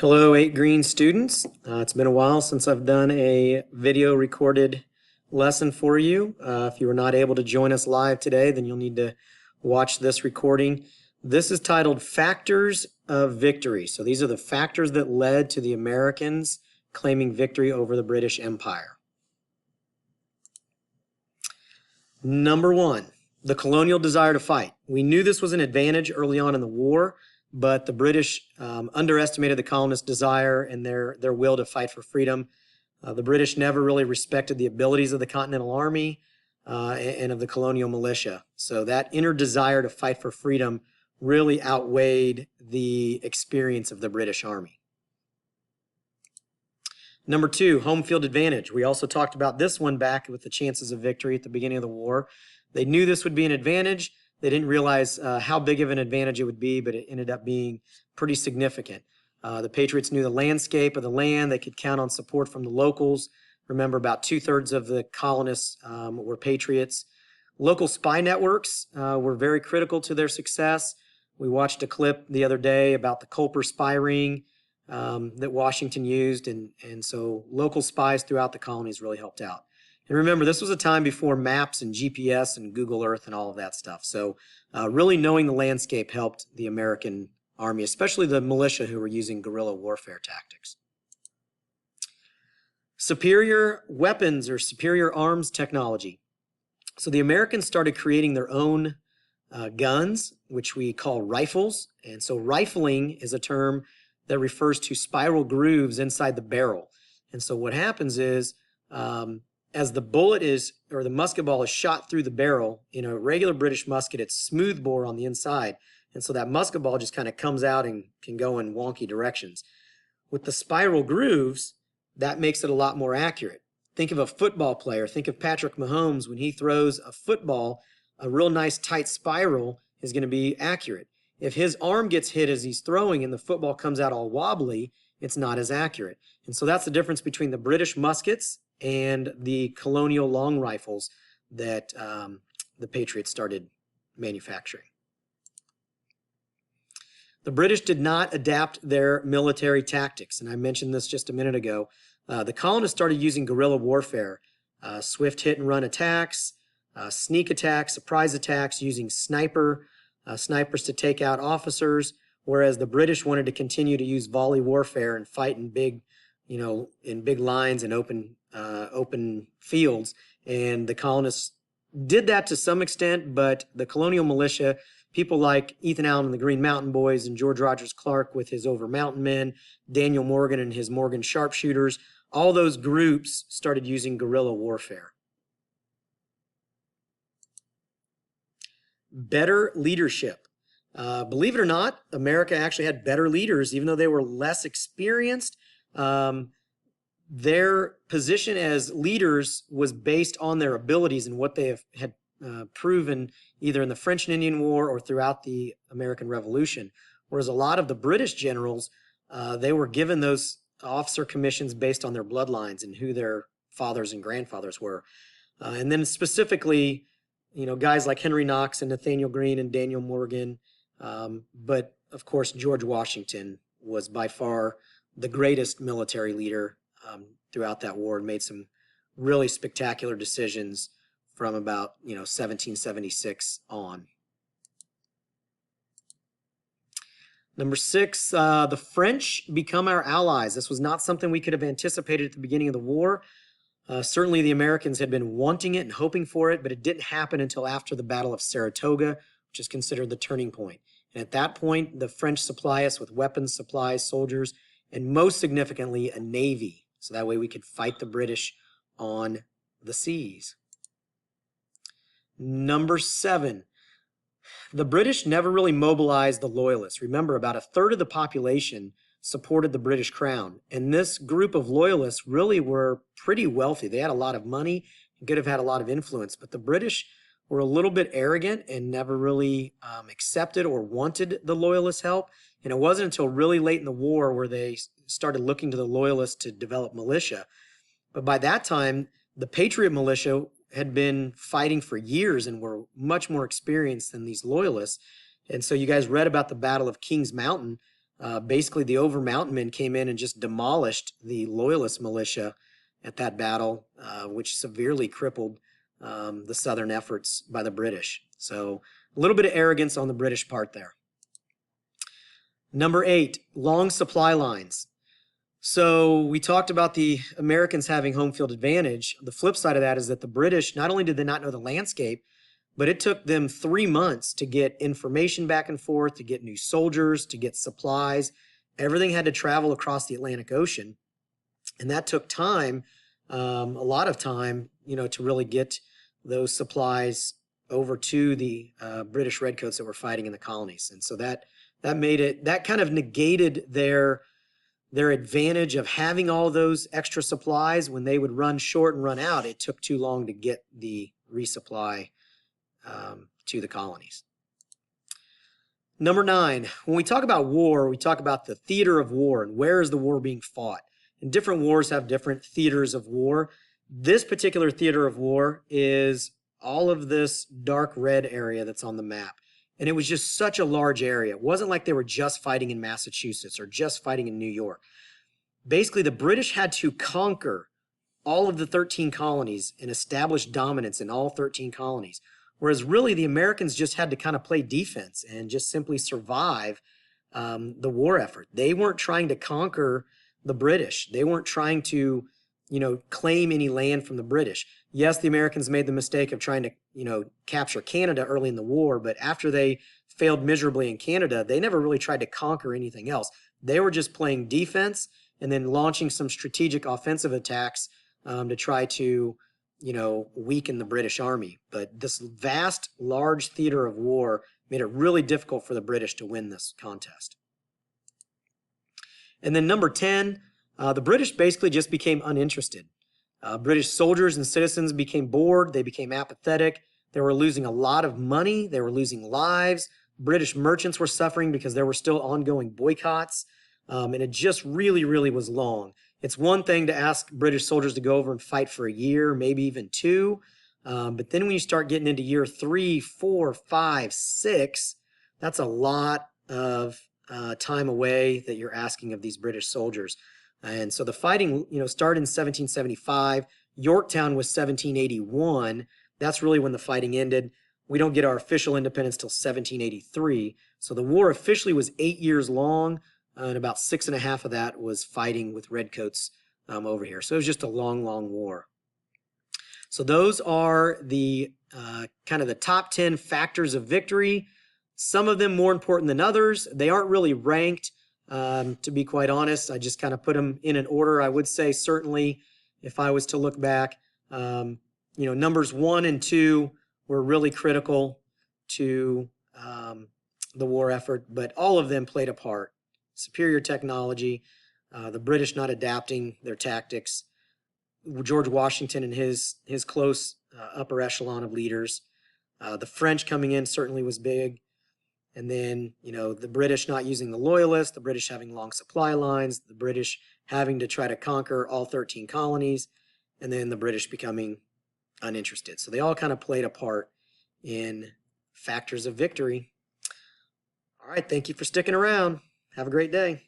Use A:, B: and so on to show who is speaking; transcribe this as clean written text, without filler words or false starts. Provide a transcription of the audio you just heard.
A: Hello, 8 Green students. It's been a while since I've done a video recorded lesson for you. If you were not able to join us live today, then you'll need to watch this recording. This is titled Factors of Victory. So these are the factors that led to the Americans claiming victory over the British Empire. Number one, the colonial desire to fight. We knew this was an advantage early on in the war, but the British underestimated the colonists' desire and their will to fight for freedom. The British never really respected the abilities of the Continental Army and of the colonial militia. So that inner desire to fight for freedom really outweighed the experience of the British Army. Number two, home field advantage. We also talked about this one back with the chances of victory at the beginning of the war. They knew this would be an advantage. They didn't realize how big of an advantage it would be, but it ended up being pretty significant. The Patriots knew the landscape of the land. They could count on support from the locals. Remember, about 2/3 of the colonists were Patriots. Local spy networks were very critical to their success. We watched a clip the other day about the Culper spy ring that Washington used, and so local spies throughout the colonies really helped out. And remember, this was a time before maps and GPS and Google Earth and all of that stuff. So really knowing the landscape helped the American Army, especially the militia who were using guerrilla warfare tactics. Superior weapons or superior arms technology. So the Americans started creating their own guns, which we call rifles. And so rifling is a term that refers to spiral grooves inside the barrel. And so what happens is as the bullet is, or the musket ball is shot through the barrel, in a regular British musket, it's smooth bore on the inside. And so that musket ball just kind of comes out and can go in wonky directions. With the spiral grooves, that makes it a lot more accurate. Think of a football player. Think of Patrick Mahomes. When he throws a football, a real nice tight spiral is going to be accurate. If his arm gets hit as he's throwing and the football comes out all wobbly, it's not as accurate. And so that's the difference between the British muskets and the colonial long rifles that the Patriots started manufacturing. The British did not adapt their military tactics, and I mentioned this just a minute ago. The colonists started using guerrilla warfare, swift hit-and-run attacks, sneak attacks, surprise attacks, using snipers to take out officers, whereas the British wanted to continue to use volley warfare and fight in big lines and open fields. And the colonists did that to some extent, but the colonial militia, people like Ethan Allen and the Green Mountain Boys and George Rogers Clark with his Over Mountain Men, Daniel Morgan and his Morgan Sharpshooters, all those groups started using guerrilla warfare. Better leadership. Believe it or not, America actually had better leaders, even though they were less experienced. Their position as leaders was based on their abilities and what they had proven either in the French and Indian War or throughout the American Revolution. Whereas a lot of the British generals, they were given those officer commissions based on their bloodlines and who their fathers and grandfathers were. And then specifically, guys like Henry Knox and Nathaniel Greene and Daniel Morgan. But of course, George Washington was by far the greatest military leader throughout that war and made some really spectacular decisions from about 1776 on. Number 6, the French become our allies. This was not something we could have anticipated at the beginning of the war. Certainly the Americans had been wanting it and hoping for it, but it didn't happen until after the Battle of Saratoga, which is considered the turning point. And at that point, the French supply us with weapons, supplies, soldiers, and most significantly, a navy. So that way we could fight the British on the seas. Number 7, the British never really mobilized the Loyalists. Remember, about 1/3 of the population supported the British Crown. And this group of Loyalists really were pretty wealthy. They had a lot of money and could have had a lot of influence. But the British were a little bit arrogant and never really accepted or wanted the Loyalists' help. And it wasn't until really late in the war where they started looking to the Loyalists to develop militia. But by that time, the Patriot militia had been fighting for years and were much more experienced than these Loyalists. And so you guys read about the Battle of Kings Mountain. basically the Over-Mountain-men came in and just demolished the Loyalist militia at that battle, which severely crippled the southern efforts by the British. So a little bit of arrogance on the British part there. Number 8, long supply lines. So we talked about the Americans having home field advantage. The flip side of that is that the British, not only did they not know the landscape, but it took them 3 months to get information back and forth, to get new soldiers, to get supplies. Everything had to travel across the Atlantic Ocean. And that took time, a lot of time, to really get those supplies over to the British redcoats that were fighting in the colonies. And so that kind of negated their advantage of having all those extra supplies. When they would run short and run out, it took too long to get the resupply to the colonies. Number 9, when we talk about war, we talk about the theater of war and where is the war being fought. And different wars have different theaters of war. This particular theater of war is all of this dark red area that's on the map. And it was just such a large area. It wasn't like they were just fighting in Massachusetts or just fighting in New York. Basically, the British had to conquer all of the 13 colonies and establish dominance in all 13 colonies. Whereas really the Americans just had to kind of play defense and just simply survive the war effort. They weren't trying to conquer the British. They weren't trying to, claim any land from the British. Yes, the Americans made the mistake of trying to, capture Canada early in the war, but after they failed miserably in Canada, they never really tried to conquer anything else. They were just playing defense and then launching some strategic offensive attacks to try to, weaken the British army. But this vast, large theater of war made it really difficult for the British to win this contest. And then number 10, the British basically just became uninterested. British soldiers and citizens became bored. They became apathetic. They were losing a lot of money. They were losing lives. British merchants were suffering because there were still ongoing boycotts. And it just really, really was long. It's one thing to ask British soldiers to go over and fight for a year, maybe even 2. But then when you start getting into year 3, 4, 5, 6, that's a lot of time away that you're asking of these British soldiers. And so the fighting, started in 1775. Yorktown was 1781. That's really when the fighting ended. We don't get our official independence till 1783. So the war officially was 8 years long, and about 6.5 of that was fighting with redcoats over here. So it was just a long, long war. So those are the kind of the top 10 factors of victory. Some of them more important than others. They aren't really ranked. To be quite honest, I just kind of put them in an order. I would say certainly if I was to look back, numbers 1 and 2 were really critical to the war effort, but all of them played a part. Superior technology, the British not adapting their tactics, George Washington and his close upper echelon of leaders, the French coming in certainly was big. And then, the British not using the Loyalists, the British having long supply lines, the British having to try to conquer all 13 colonies, and then the British becoming uninterested. So they all kind of played a part in factors of victory. All right, thank you for sticking around. Have a great day.